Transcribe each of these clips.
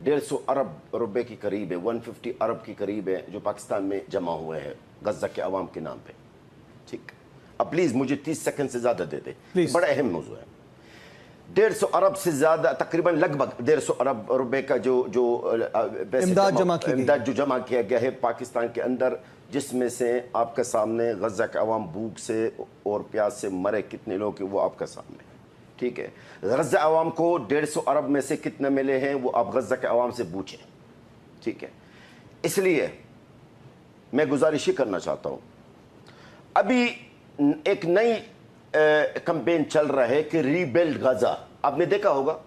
150 अरब रुपए की करीब है, 150 अरब की करीब है जो पाकिस्तान में जमा हुए हैं गजा के अवाम के नाम पे। ठीक, अब प्लीज मुझे 30 सेकंड से ज्यादा दे दे, बड़ा अहम मौजूद है। 150 अरब से ज्यादा, तकरीबन लगभग 150 अरब रुपए का जो इमदाद जो जमा किया गया है पाकिस्तान के अंदर, जिसमें से आपके सामने गजा के अवाम भूख से और प्यास से मरे कितने लोग हैं वो आपके सामने। ठीक है, गजा अवाम को 150 अरब में से कितने मिले हैं वो आप गजा के अवाम से पूछें। ठीक है, इसलिए मैं गुजारिश ही करना चाहता हूं, अभी एक नई कैंपेन चल रहा है कि रीबिल्ड गजा, आपने देखा होगा,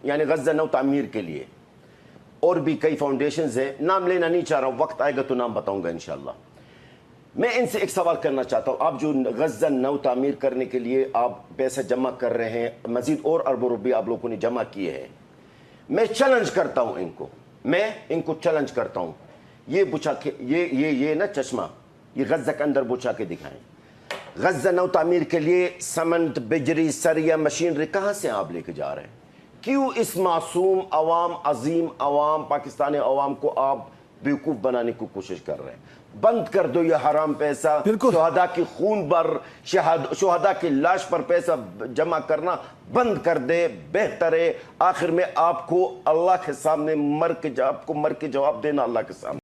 यानी गजा नौ तामीर के लिए और भी कई फाउंडेशंस हैं, नाम लेना नहीं चाह रहा हूं, वक्त आएगा तो नाम बताऊंगा इंशाल्लाह। मैं इनसे एक सवाल करना चाहता हूं, आप जो गजा नौ तामीर करने के लिए आप पैसे जमा कर रहे हैं, मजीद और अरबों रुपये आप लोगों ने जमा किए हैं, मैं चैलेंज करता हूं इनको, मैं इनको चैलेंज करता हूं, ये बुझा के ये ना चश्मा ये गजा के अंदर बुझा के दिखाएं। गजा नौ तामीर के लिए समंत, बिजली, सरिया, मशीनरी कहां से आप लेके जा रहे हैं? क्यों इस मासूम अवाम, अजीम अवाम, पाकिस्तानी अवाम को आप बेवकूफ बनाने की कोशिश कर रहे हैं? बंद कर दो ये हराम पैसा, शोहदा की खून पर, शोहदा की लाश पर पैसा जमा करना बंद कर दे, बेहतर है। आखिर में आपको अल्लाह के सामने मर के जवाब देना, अल्लाह के सामने।